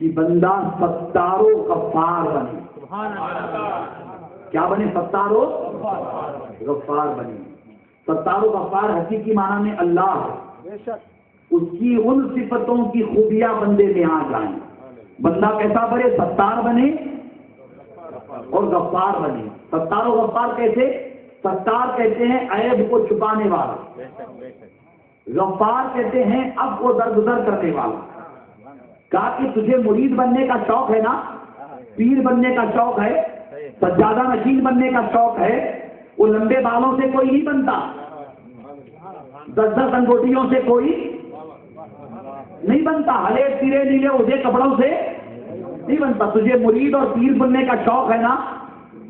کہ بندہ ستار و غفار بنے. کیا بنے؟ ستار و غفار بنے. ستار و غفار حقیقی معنی میں اللہ ہے. اس کی ان صفتوں کی خوبیاں بندے میں آ جائیں. بندہ کیسا بنے؟ ستار بنے اور غفار بنے. ستار و غفار کیسے؟ ستار کہتے ہیں عیب کو چھپانے والا، غفار کہتے ہیں اب کو درگزر کرنے والا. کہا کہ تجھے مرید بننے کا شوق ہے نا، پیر بننے کا شوق ہے، سجادہ نشین بننے کا شوق ہے. وہ لمبے بالوں سے کوئی نہیں بنتا، 10 انگوٹھیوں سے کوئی نہیں بنتا، ہلے تیرے نیلے اودے کپڑوں سے نہیں بنتا. تجھے مرید اور پیر بننے کا شوق ہے نا،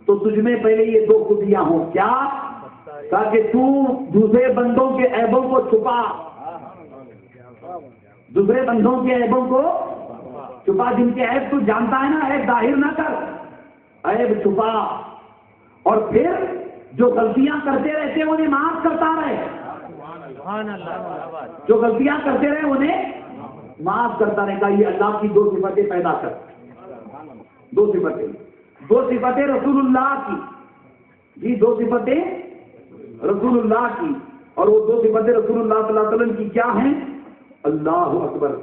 تو تجھ میں پہلے یہ 2 خوبیاں ہوں. کیا؟ تاکہ تو دوسرے بندوں کے عیبوں کو چھپا، دوسرے بندوں کے عیبوں کو چھپا. جن کے عیب تو جانتا ہے نا، عیب ظاہر نہ کر، عیب چھپا. اور پھر جو غلطیاں کرتے رہتے انہیں معاف کرتا رہے. جو غلطیاں کرتے رہے انہیں معاف کرتا رہے. گا یہ اللہ کی 2 صفتیں پیدا کر. 2 صفتیں رسول اللہ کی. جی 2 صفتیں رسول اللہ کی. اور وہ 2 صفتیں رسول اللہ صلی اللہ علیہ وسلم کی کیا ہیں؟ اللہ اکبر.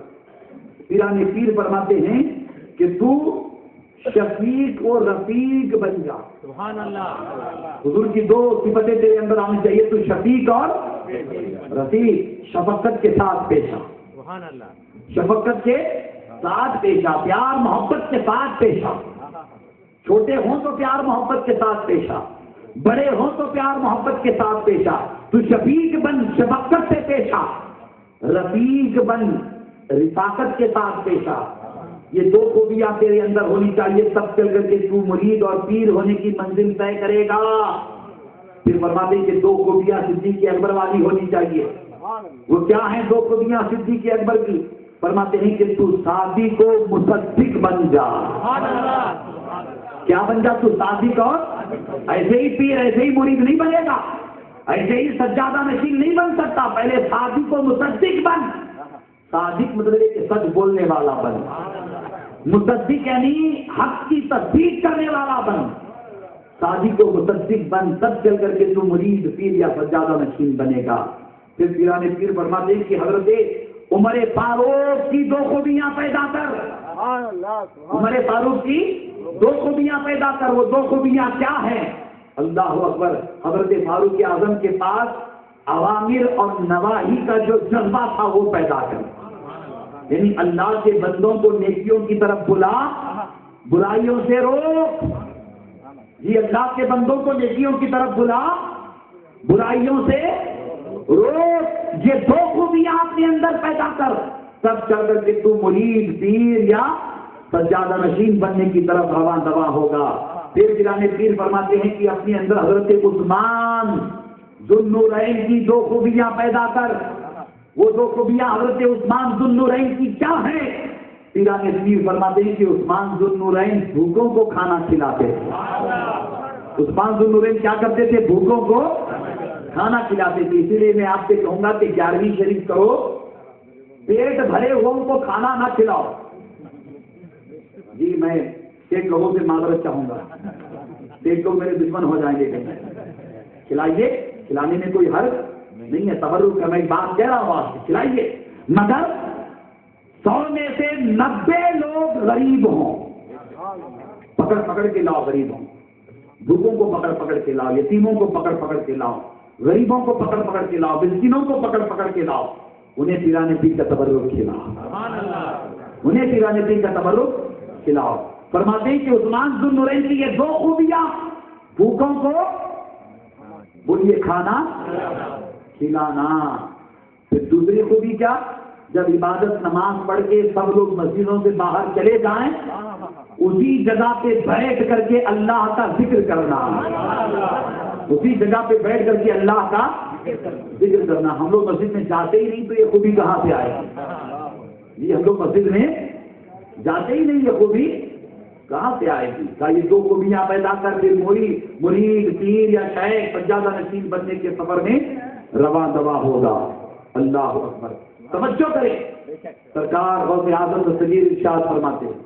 پیران پیر فرماتے ہیں کہ تو شفیق و رفیق بن جا. سبحان اللہ. حضور کی 2 صفتیں تیرے اندر آنی چاہیے. تو شفیق اور رفیق. شفقت کے ساتھ پیش آ. سبحان اللہ. شفقت کے ساتھ پیش آ، پیار محبت کے ساتھ پیش آ. چھوٹے ہوں تو پیار محبت کے ساتھ پیش آ، بڑے ہوں تو پیار محبت کے ساتھ پیش آ. تو شفیق بن، شفقت سے پیش آ. رفیق بن، رفاقت کے ساتھ پیش آ. یہ 2 خوبیاں تیرے اندر ہونی چاہیے. تب چل کر کے تو مرید اور پیر ہونے کی منزل طے کرے گا. پھر فرماتے ہیں کہ 2 خوبیاں صدیق اکبر والی ہونی چاہیے. وہ کیا ہیں 2 خوبیاں صدیق اکبر کی؟ فرماتے ہیں کہ تو صادق و مصدق بن جا. کیا بن جا؟ تو صادق اور ایسے ہی پیر ایسے ہی مرید نہیں بنے گا، ایسے ہی سجادہ نشین نہیں بن سکتا. پہلے صادق و مصدق بن. صادق مطلب ہے کہ سچ بولنے والا بن. مصدق یعنی حق کی تصدیق کرنے والا بن. صادق و مصدق بن، تب چل کر کے تو مرید پیر یا سجادہ نشین بنے گا. پھر پیران پیر فرماتے ہیں کہ حضرت عمر فاروق کی 2 خوبیاں پیدا کر. عمر فاروق کی 2 خوبیاں پیدا کر. وہ 2 خوبیاں کیا ہیں؟ اللہ اکبر. حضرت فاروق اعظم کے پاس اوامر اور نواہی کا جو جذبہ تھا وہ پیدا کر. یعنی اللہ کے بندوں کو نیکیوں کی طرف بلا، برائیوں سے روک. جی اللہ کے بندوں کو نیکیوں کی طرف بلا، برائیوں سے روک. یہ 2 خوبیاں اپنے اندر پیدا کر. تب چل کر کے تو مرید پیر یا سجادہ نشین بننے کی طرف رواں دواں ہوگا. پھر پیران پیر فرماتے ہیں کہ اپنے اندر حضرت عثمان ذو النورین کی 2 خوبیاں پیدا کر. وہ 2 خوبیاں حضرت عثمان ذو النورین کی کیا ہیں؟ پیران پیر فرماتے ہیں کہ عثمان ذو النورین بھوکوں کو کھانا کھلاتے تھے. عثمان ذو النورین کیا کرتے تھے؟ بھوکوں کو کھانا کھلاتے تھے. اسی لیے میں آپ سے کہوں گا کہ 11ویں شریف کرو، پیٹ بھرے ہوئے کو کھانا نہ کھلاؤ. جی میں 1 لوگوں سے معذرت چاہوں گا، 1 لوگ میرے دشمن ہو جائیں گے. کھلائیے، کھلانے میں کوئی حرج نہیں ہے. تبرک کا میں بات کہہ رہا ہوں آپ سے، کھلائیے. مگر 100 میں سے 90 لوگ غریب ہوں. پکڑ پکڑ کے لاؤ غریب ہوں. بھوکوں کو پکڑ پکڑ کے لاؤ، یتیموں کو پکڑ پکڑ کے لاؤ، غریبوں کو پکڑ پکڑ کے لاؤ، مسکینوں کو پکڑ پکڑ کے لاؤ. انہیں پیران پیر کا تبرک کھلاؤ. انہیں پیران پیر کا تبرک کھلاؤ. فرماتے ہیں کہ عثمان ذو النورین کی یہ 2 خوبیاں، بھوکوں کو بولیے کھانا کھلانا. پھر دوسری خوبی کیا؟ جب عبادت نماز پڑھ کے سب لوگ مسجدوں سے باہر چلے جائیں، اسی جگہ پہ بیٹھ کر کے اللہ کا ذکر کرنا. اسی جگہ پہ بیٹھ کر کے اللہ کا ذکر کرنا. ہم لوگ مسجد میں جاتے ہی نہیں تو یہ خوبی کہاں سے آئے گی؟ جی ہم لوگ مسجد میں جاتے ہی نہیں، یہ خوبی کہاں سے آئے گی؟ کہا یہ 2 خوبیاں پیدا کر کے مرید پیر یا شیخ سجادہ نشین بننے کے سفر میں رواں دواں ہوگا. اللہ اکبر. توجہ کریں، سرکار غوث اعظم دستگیر ارشاد فرماتے ہیں،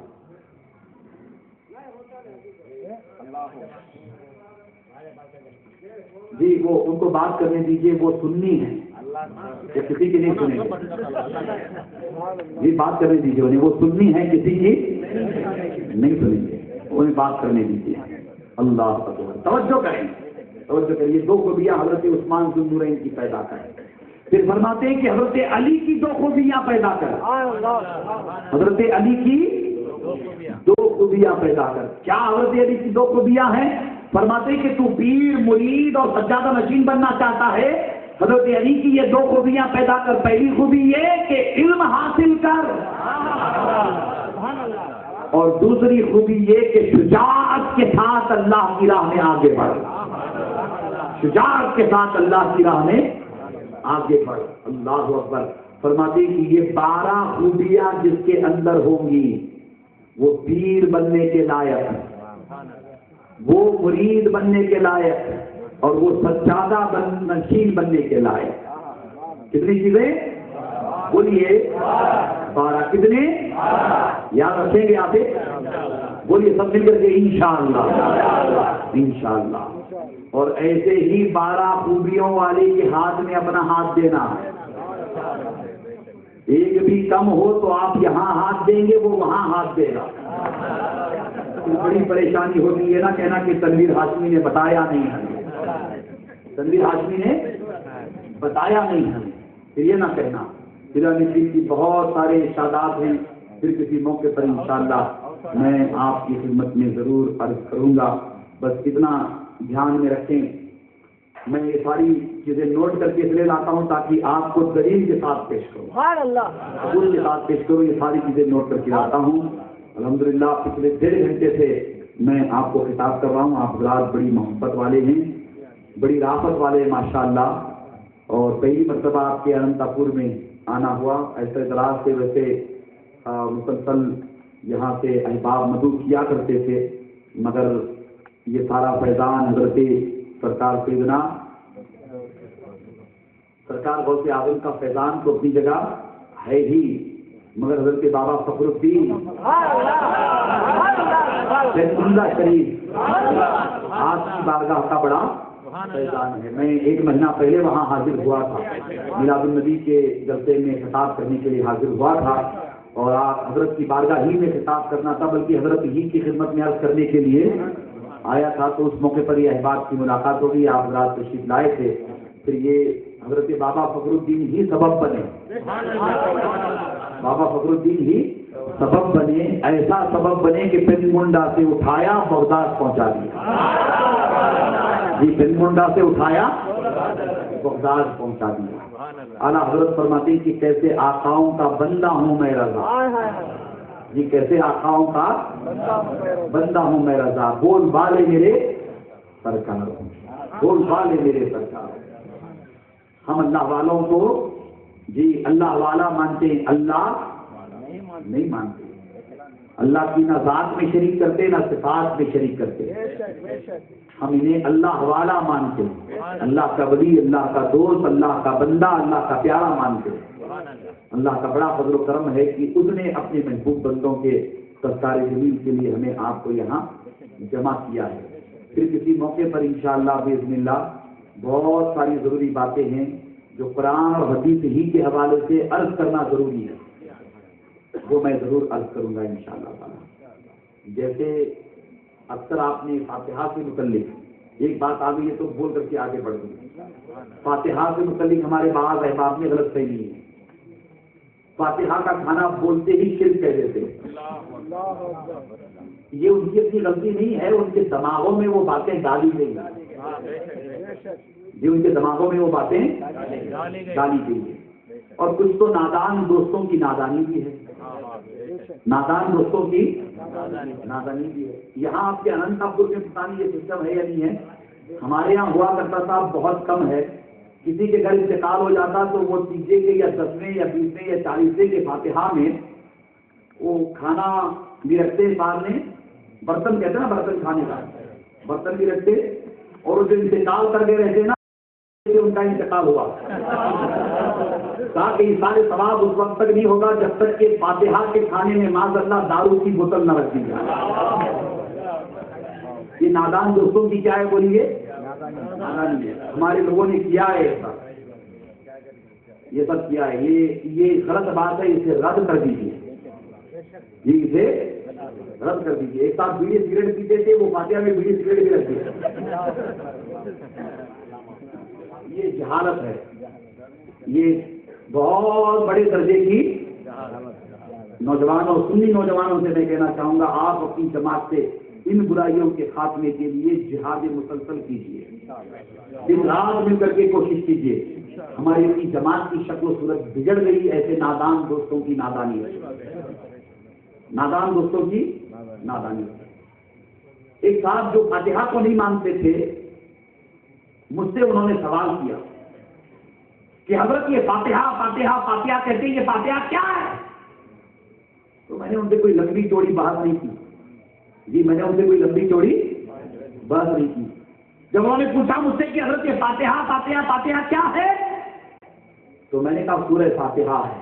جی وہ ان کو بات کرنے دیجیے، وہ سننی ہے، وہ کسی کی نہیں سنیں گے، جی بات کرنے دیجیے انہیں، وہ سننی ہے، کسی کی نہیں سنیں گے، انہیں بات کرنے دیجیے۔ اللہ اکبر، توجہ کریں، توجہ کریے، دو خوبیاں حضرت عثمان ذو النورین کی پیدا کریں۔ پھر فرماتے ہیں کہ حضرت علی کی دو خوبیاں پیدا کر، حضرت علی کی دو خوبیاں پیدا کر۔ کیا حضرت علی کی دو خوبیاں ہیں؟ فرماتے ہیں کہ تو پیر، مرید اور سجادہ نشین بننا چاہتا ہے، حضرت علی کی یہ دو خوبیاں پیدا کر۔ پہلی خوبی یہ کہ علم حاصل کر، اور دوسری خوبی یہ کہ شجاعت کے ساتھ اللہ کی راہ میں آگے بڑھ، شجاعت کے ساتھ اللہ کی راہ میں آگے بڑھ۔ اللہ اکبر، فرماتے ہیں کہ یہ 12 خوبیاں جس کے اندر ہوں گی وہ پیر بننے کے لائق، وہ مرید بننے کے لائق، اور وہ سجادہ نشین بننے کے لائق۔ کتنی چیزیں بولیے؟ 12۔ کتنے یاد رکھیں گے آپ؟ بولیے سب مل کر کے انشاءاللہ، انشاءاللہ۔ اور ایسے ہی 12 خوبیوں والے کے ہاتھ میں اپنا ہاتھ دینا، ایک بھی کم ہو تو آپ یہاں ہاتھ دیں گے، وہ وہاں ہاتھ دے گا۔ بڑی پریشانی ہوتی ہے نا کہنا کہ تنویر ہاشمی نے بتایا نہیں ہمیں، تنویر ہاشمی نے بتایا نہیں ہمیں، پھر یہ نہ کہنا۔ نصیر کی بہت سارے ارشادات ہیں، پھر کسی موقع پر انشاءاللہ میں آپ کی خدمت میں ضرور عرض کروں گا۔ بس اتنا دھیان میں رکھیں، میں یہ ساری چیزیں نوٹ کر کے اس لیے لاتا ہوں تاکہ آپ کو دلیل کے ساتھ پیش کروں، ثبوت کے ساتھ پیش کروں، یہ ساری چیزیں نوٹ کر کے لاتا ہوں۔ الحمدللہ پچھلے 1.5 گھنٹے سے میں آپ کو خطاب کر رہا ہوں، آپ حضرات بڑی محبت والے ہیں، بڑی رافت والے ہیں ماشاءاللہ، اور پہلی مرتبہ آپ کے اننتا پور میں آنا ہوا۔ ایسے اعتراض سے ویسے مسلسل یہاں سے احباب مدعو کیا کرتے تھے، مگر یہ سارا فیضان حضرت سرکار سیدنا سرکار غوث اعظم کا فیضان تو اپنی جگہ ہے ہی، مگر حضرت بابا فخر الدین شریف آج کی بارگاہ کا بڑا فیضان ہے۔ میں 1 مہینہ پہلے وہاں حاضر ہوا تھا، میلاد النبی کے جلسے میں خطاب کرنے کے لیے حاضر ہوا تھا، اور آپ حضرت کی بارگاہ ہی میں خطاب کرنا تھا، بلکہ حضرت ہی کی خدمت میں عرض کرنے کے لیے آیا تھا۔ تو اس موقع پر یہ احباب کی ملاقات ہو گئی، آپ حضرات تشریف لائے تھے، پھر یہ حضرت بابا فخر الدین ہی سبب بنے، بابا فخر الدین ہی سبب بنے، ایسا سبب بنے کہ پن منڈا سے اٹھایا بغداد پہنچا دیا، جی پن منڈا سے اٹھایا بغداد پہنچا دیا۔ اعلیٰ حضرت فرماتے ہیں کہ کیسے آقاؤں کا بندہ ہوں میں رضا، جی کیسے آقاؤں کا بندہ ہوں میں رضا، بول بالے میرے سرکار، بول بالے میرے سرکار۔ ہم اللہ والوں کو جی اللہ والا مانتے ہیں، اللہ نہیں مانتے، اللہ کی نہ ذات میں شریک کرتے نہ صفات میں شریک کرتے، ہم انہیں اللہ والا مانتے ہیں، اللہ کا ولی، اللہ کا دوست، اللہ کا بندہ، اللہ کا پیارا مانتے ہیں۔ اللہ کا بڑا فضل و کرم ہے کہ اس نے اپنے محبوب بندوں کے تذکار جمیل کے لیے ہمیں آپ کو یہاں جمع کیا ہے۔ پھر کسی موقع پر انشاءاللہ باذن اللہ بہت ساری ضروری باتیں ہیں جو قرآن اور حدیث ہی کے حوالے سے عرض کرنا ضروری ہے، وہ میں ضرور عرض کروں گا انشاءاللہ تعالی۔ جیسے اکثر آپ نے فاتحہ سے متعلق ایک بات آ گئی ہے تو بول کر کے آگے بڑھ گئی، فاتحہ سے متعلق ہمارے بعض احباب میں غلط فہمی ہے، فاتحہ کا کھانا بولتے ہی شرک کہہ دیتے ہیں، یہ ان کی اپنی غلطی نہیں ہے، ان کے دماغوں میں وہ باتیں ڈالی گئی ہیں، یہ ان کے دماغوں میں وہ باتیں ڈالی گئی ہیں، اور کچھ تو نادان دوستوں کی نادانی بھی ہے، نادان دوستوں کی نادانی بھی ہے۔ یہاں آپ کے اننتا پور میں پتہ نہیں یہ سسٹم ہے یا نہیں ہے، ہمارے یہاں ہوا کرتا تھا، بہت کم ہے، کسی کے گھر انتقال ہو جاتا تو وہ 30 کے یا 10ویں یا 20ویں یا 40ویں کے فاتحہ میں وہ کھانا بھی رکھتے، سامنے برتن کہتے ہیں نا، برتن کھانے کا برتن بھی رکھتے، اور جو انتقال کر کے رہتے نا سے ان کا انتقال ہوا. کہا کہ یہ سارے ثواب اس وقت تک نہیں ہوگا جب تک کہ فاتحہ کے کھانے میں معاذ اللہ دارو کی بوتل نہ رکھ دی جائے. یہ نادان دوستوں کی کیا ہے بولیے؟ نادانی ہے. ہمارے لوگوں نے کیا ہے یہ سب کیا ہے. یہ غلط بات ہے. اسے رد کر دیجیے. اسے رد کر دیجیے. ایک ساتھ بیڑی سگریٹ پیتے تھے, وہ فاتحہ میں بیڑی سگریٹ بھی رکھتے. یہ جہالت ہے. یہ بہت بڑے درجے کی نوجوانوں, سنی نوجوانوں سے میں کہنا چاہوں گا, آپ اپنی جماعت سے ان برائیوں کے خاتمے کے لیے جہاد مسلسل کیجیے. دن رات مل کر کے کوشش کیجیے. ہماری اپنی جماعت کی شکل و صورت بگڑ گئی ایسے نادان دوستوں کی نادانی ہے. نادان دوستوں کی نادانی. ایک صاحب جو فاتحہ کو نہیں مانتے تھے, مجھ سے انہوں نے سوال کیا کہ حضرت یہ فاتحہ فاتحہ فاتحہ کہتے ہیں, یہ فاتحہ کیا ہے؟ تو میں نے ان سے کوئی لمبی چوڑی بات نہیں کی. میں نے ان سے کوئی لمبی چوڑی بات نہیں کی. جب انہوں نے پوچھا مجھ سے کہ حضرت یہ فاتحہ فاتحہ فاتحہ کیا ہے, تو میں نے کہا سورہ فاتحہ ہے.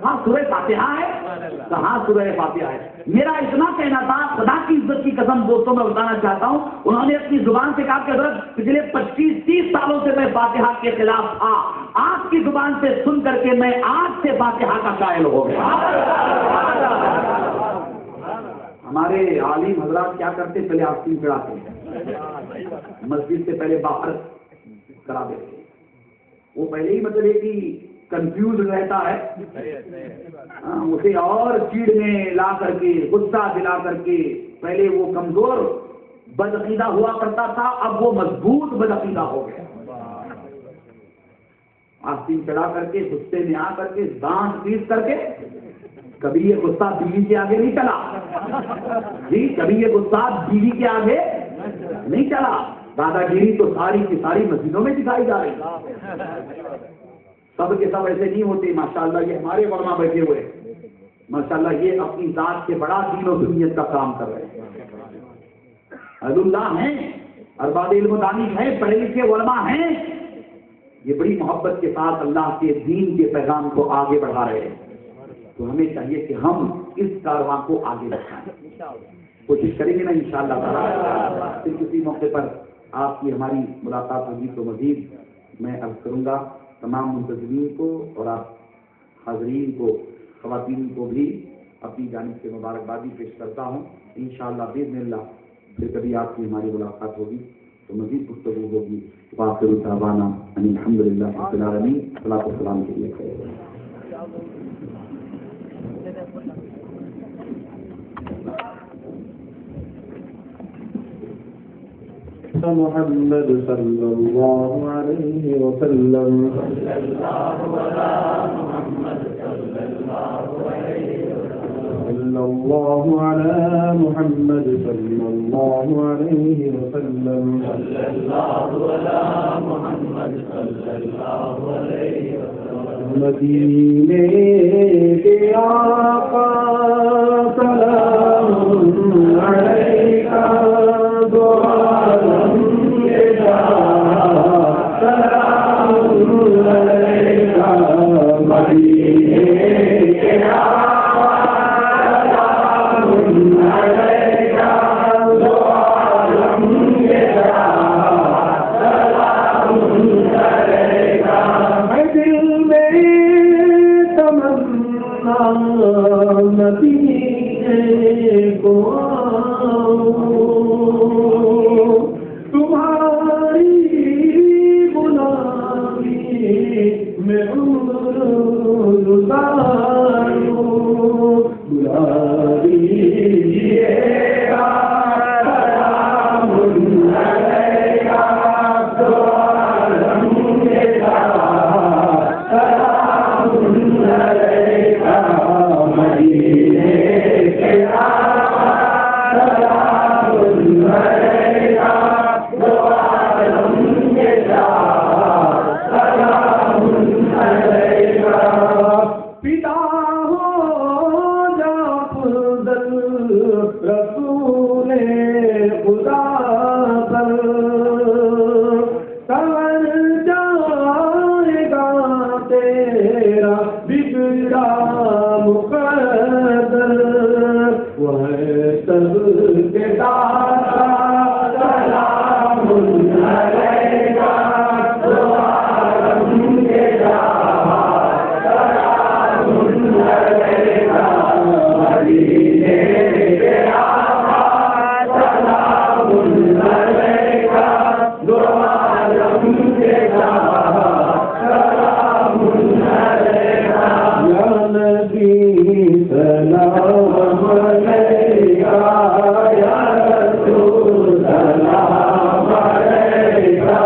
ہاں سورہ فاتحہ ہے. کہاں سورہ فاتحہ ہے. میرا اتنا کہنا تھا, خدا کی عزت کی قسم دوستوں میں بتانا چاہتا ہوں, انہوں نے اپنی زبان سے کہا کہ حضرت پچھلے 25-30 سالوں سے میں فاتحہ کے خلاف تھا, آپ کی زبان سے سن کر کے میں آج سے فاتحہ کا قائل ہو گیا. ہمارے عالم حضرات کیا کرتے, پہلے آستین چڑھاتے ہیں, مسجد سے پہلے باہر کرا دیتے. وہ پہلے ہی مطلب ہے کہ کنفیوز رہتا ہے, اسے اور چیڑ میں لا کر کے, غصہ دلا کر کے. پہلے وہ کمزور بدعقیدہ ہوا کرتا تھا, اب وہ مضبوط بدعقیدہ ہو گیا. آستین چڑھا کر کے, غصے میں آ کر کے, دانت پیس کر کے. کبھی یہ غصہ بیوی کے آگے نہیں چلا جی, کبھی یہ غصہ بیوی کے آگے نہیں چلا. دادا گیری تو ساری کی ساری مسجدوں میں دکھائی جا رہی. سب کے سب ایسے نہیں ہوتے ماشاءاللہ. یہ ہمارے علماء بیٹھے ہوئے ماشاءاللہ, یہ اپنی ذات سے بڑا دین و دنیت کا کام کر رہے ہیں. اہل اللہ ہیں, ارباب علم و دانش ہیں, پڑھے لکھے علماء ہیں. یہ بڑی محبت کے ساتھ اللہ کے دین کے پیغام کو آگے بڑھا رہے ہیں. تو ہمیں چاہیے کہ ہم اس کارواں کو آگے بڑھائیں. کوشش کریں گے نا انشاءاللہ تعالی. پھر کسی موقع پر آپ کی ہماری ملاقات ہوگی تو مزید میں عرض کروں گا. تمام منتظمین کو اور آپ حاضرین کو, خواتین کو بھی اپنی جانب سے مبارکبادی پیش کرتا ہوں. انشاءاللہ باذن اللہ پھر کبھی آپ کی ہماری ملاقات ہوگی تو مزید گفتگو ہوگی. وآخر دعوانا ان الحمدللہ رب العالمین. صلاۃ و سلام کے لیے محمد صلی اللہ علیہ وسلم. صلی اللہ علی محمد صلی اللہ علیہ وسلم. مدینے کے آقا سلام علیکہ, میرا بگڑا مقدر وہ ہے سب کے داتا سلام علیکہ دو عالم کے داتا سلام علیکہ مدینے کے آقا سلام علیکہ دو عالم کے داتا سلام علیکہ یا نبی سلام علیکہ یا رسول سلام علیکہ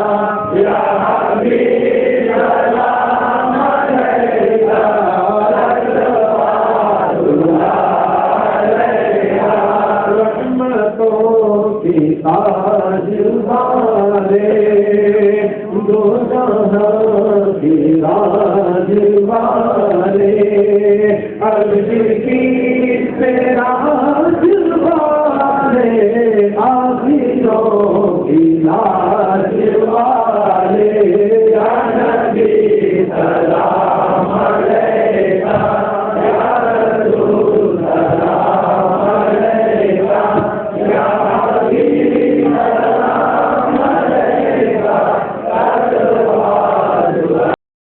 یا حبیب سلام علیکہ رحمتوں کی تاج والے دو جہاں کی راج والے عرش کی راج والے آخروں کی لاج والے یا نبی سلام